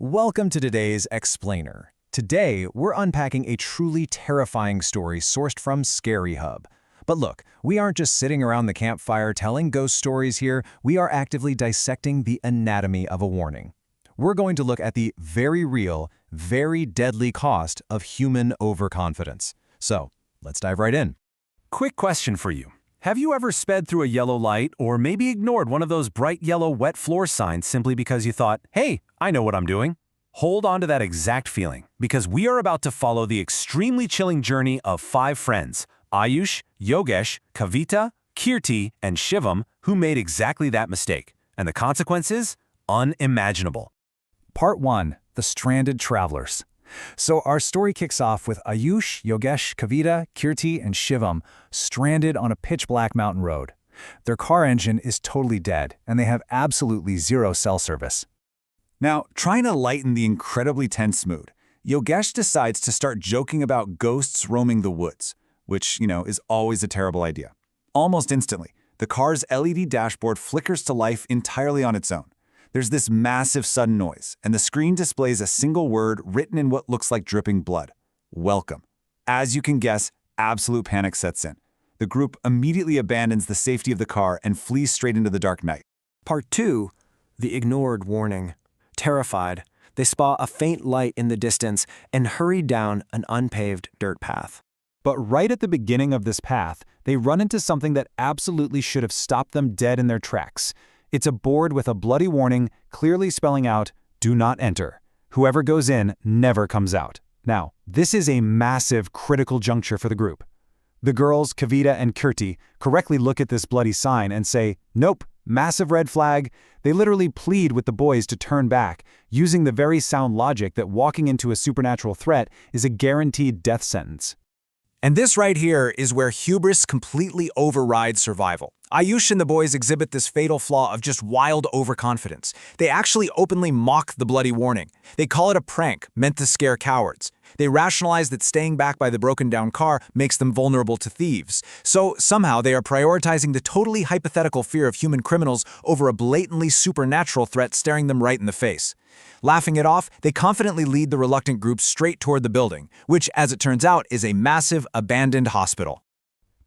Welcome to today's Explainer. Today, we're unpacking a truly terrifying story sourced from Scary Hub. But look, we aren't just sitting around the campfire telling ghost stories here, we are actively dissecting the anatomy of a warning. We're going to look at the very real, very deadly cost of human overconfidence. So, let's dive right in. Quick question for you. Have you ever sped through a yellow light or maybe ignored one of those bright yellow wet floor signs simply because you thought, hey, I know what I'm doing? Hold on to that exact feeling, because we are about to follow the extremely chilling journey of 5 friends, Ayush, Yogesh, Kavita, Kirti, and Shivam, who made exactly that mistake. And the consequences? Unimaginable. Part 1. The Stranded Travelers. So our story kicks off with Ayush, Yogesh, Kavita, Kirti, and Shivam stranded on a pitch-black mountain road. Their car engine is totally dead, and they have absolutely zero cell service. Now, trying to lighten the incredibly tense mood, Yogesh decides to start joking about ghosts roaming the woods, which, is always a terrible idea. Almost instantly, the car's LED dashboard flickers to life entirely on its own. There's this massive sudden noise, and the screen displays a single word written in what looks like dripping blood. Welcome. As you can guess, absolute panic sets in. The group immediately abandons the safety of the car and flees straight into the dark night. Part 2. The ignored warning. Terrified, they spot a faint light in the distance and hurry down an unpaved dirt path. But right at the beginning of this path, they run into something that absolutely should have stopped them dead in their tracks. It's a board with a bloody warning clearly spelling out, "Do not enter. Whoever goes in never comes out." Now, this is a massive critical juncture for the group. The girls, Kavita and Kirti, correctly look at this bloody sign and say, "Nope, massive red flag." They literally plead with the boys to turn back, using the very sound logic that walking into a supernatural threat is a guaranteed death sentence. And this right here is where hubris completely overrides survival. Ayush and the boys exhibit this fatal flaw of just wild overconfidence. They actually openly mock the bloody warning. They call it a prank meant to scare cowards. They rationalize that staying back by the broken-down car makes them vulnerable to thieves. So somehow they are prioritizing the totally hypothetical fear of human criminals over a blatantly supernatural threat staring them right in the face. Laughing it off, they confidently lead the reluctant group straight toward the building, which, as it turns out, is a massive, abandoned hospital.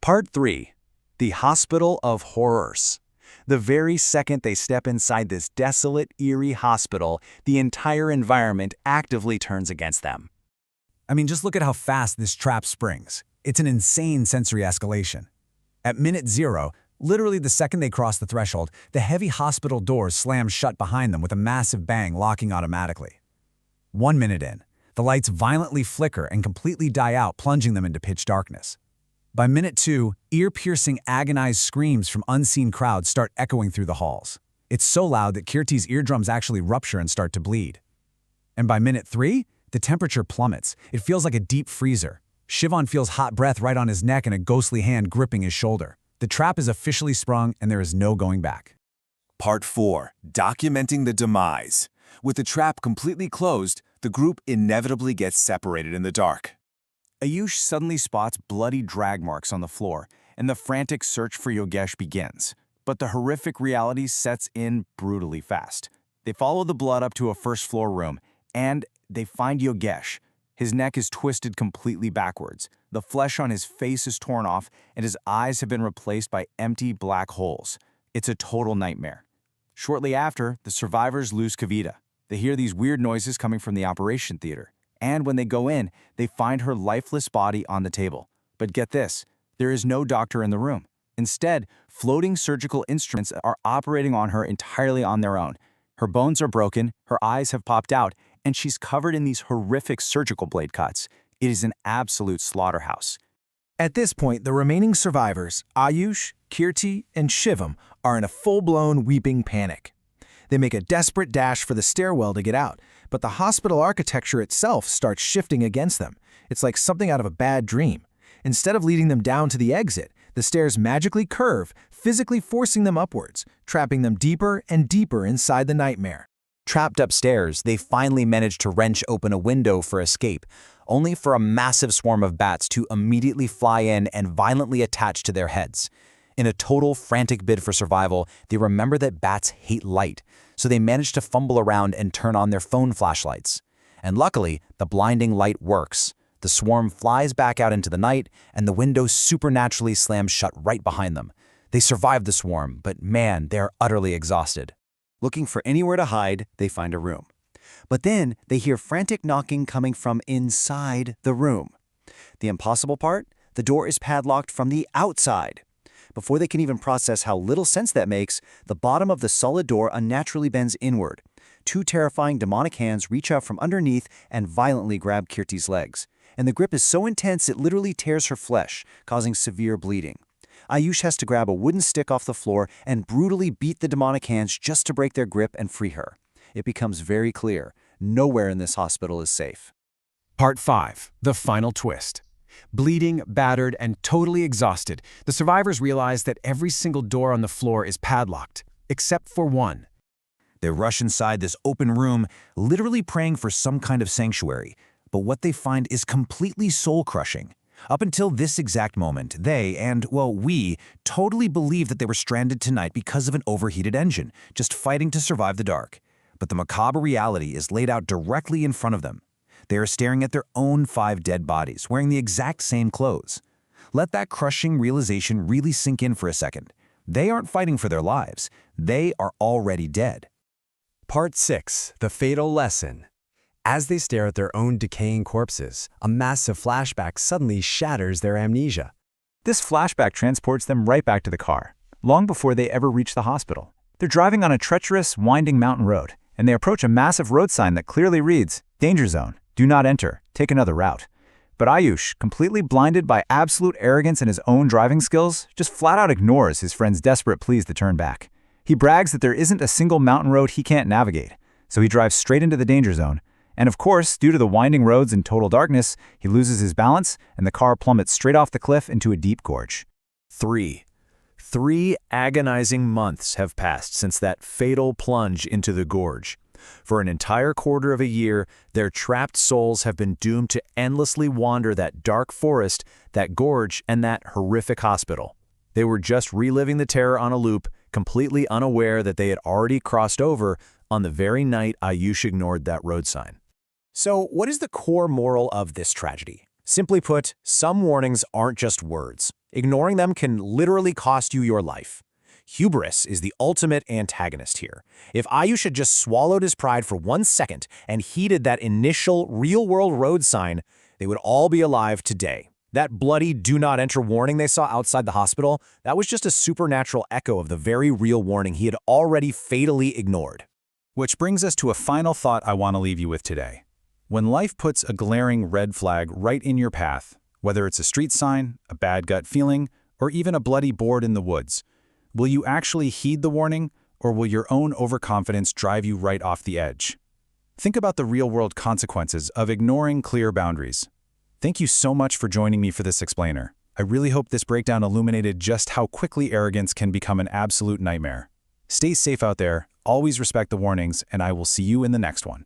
Part 3. The Hospital of Horrors. The very second they step inside this desolate, eerie hospital, the entire environment actively turns against them. I mean, just look at how fast this trap springs. It's an insane sensory escalation. At minute 0, literally the second they cross the threshold, the heavy hospital doors slam shut behind them with a massive bang, locking automatically. 1 minute in, the lights violently flicker and completely die out, plunging them into pitch darkness. By minute 2, ear-piercing, agonized screams from unseen crowds start echoing through the halls. It's so loud that Kirti's eardrums actually rupture and start to bleed. And by minute 3, the temperature plummets. It feels like a deep freezer. Shivam feels hot breath right on his neck and a ghostly hand gripping his shoulder. The trap is officially sprung and there is no going back. Part 4. Documenting the demise. With the trap completely closed, the group inevitably gets separated in the dark. Ayush suddenly spots bloody drag marks on the floor, and the frantic search for Yogesh begins. But the horrific reality sets in brutally fast. They follow the blood up to a first-floor room, and they find Yogesh. His neck is twisted completely backwards. The flesh on his face is torn off, and his eyes have been replaced by empty black holes. It's a total nightmare. Shortly after, the survivors lose Kavita. They hear these weird noises coming from the operation theater. And when they go in, they find her lifeless body on the table. But get this, there is no doctor in the room. Instead, floating surgical instruments are operating on her entirely on their own. Her bones are broken, her eyes have popped out, and she's covered in these horrific surgical blade cuts. It is an absolute slaughterhouse. At this point, the remaining survivors, Ayush, Kirti, and Shivam, are in a full-blown weeping panic. They make a desperate dash for the stairwell to get out, but the hospital architecture itself starts shifting against them. It's like something out of a bad dream. Instead of leading them down to the exit, the stairs magically curve, physically forcing them upwards, trapping them deeper and deeper inside the nightmare. Trapped upstairs, they finally manage to wrench open a window for escape, only for a massive swarm of bats to immediately fly in and violently attach to their heads. In a total frantic bid for survival, they remember that bats hate light, so they manage to fumble around and turn on their phone flashlights. And luckily, the blinding light works. The swarm flies back out into the night, and the window supernaturally slams shut right behind them. They survive the swarm, but man, they are utterly exhausted. Looking for anywhere to hide, they find a room. But then they hear frantic knocking coming from inside the room. The impossible part? The door is padlocked from the outside. Before they can even process how little sense that makes, the bottom of the solid door unnaturally bends inward. Two terrifying demonic hands reach out from underneath and violently grab Kirti's legs. And the grip is so intense it literally tears her flesh, causing severe bleeding. Ayush has to grab a wooden stick off the floor and brutally beat the demonic hands just to break their grip and free her. It becomes very clear, nowhere in this hospital is safe. Part 5. The final twist. Bleeding, battered, and totally exhausted, the survivors realize that every single door on the floor is padlocked, except for one. They rush inside this open room, literally praying for some kind of sanctuary. But what they find is completely soul-crushing. Up until this exact moment, they, and, well, we, totally believed that they were stranded tonight because of an overheated engine, just fighting to survive the dark. But the macabre reality is laid out directly in front of them. They are staring at their own 5 dead bodies, wearing the exact same clothes. Let that crushing realization really sink in for a second. They aren't fighting for their lives. They are already dead. Part 6. The fatal lesson. As they stare at their own decaying corpses, a massive flashback suddenly shatters their amnesia. This flashback transports them right back to the car, long before they ever reach the hospital. They're driving on a treacherous, winding mountain road, and they approach a massive road sign that clearly reads, "Danger Zone. Do not enter. Take another route." But Ayush, completely blinded by absolute arrogance and his own driving skills, just flat out ignores his friend's desperate pleas to turn back. He brags that there isn't a single mountain road he can't navigate, so he drives straight into the danger zone. And of course, due to the winding roads and total darkness, he loses his balance and the car plummets straight off the cliff into a deep gorge. 3 agonizing months have passed since that fatal plunge into the gorge. For an entire quarter of a year, their trapped souls have been doomed to endlessly wander that dark forest, that gorge, and that horrific hospital. They were just reliving the terror on a loop, completely unaware that they had already crossed over on the very night Ayush ignored that road sign. So, what is the core moral of this tragedy? Simply put, some warnings aren't just words. Ignoring them can literally cost you your life. Hubris is the ultimate antagonist here. If Ayush had just swallowed his pride for 1 second and heeded that initial real-world road sign, they would all be alive today. That bloody "do not enter" warning they saw outside the hospital, that was just a supernatural echo of the very real warning he had already fatally ignored. Which brings us to a final thought I want to leave you with today. When life puts a glaring red flag right in your path, whether it's a street sign, a bad gut feeling, or even a bloody board in the woods, will you actually heed the warning, or will your own overconfidence drive you right off the edge? Think about the real-world consequences of ignoring clear boundaries. Thank you so much for joining me for this explainer. I really hope this breakdown illuminated just how quickly arrogance can become an absolute nightmare. Stay safe out there, always respect the warnings, and I will see you in the next one.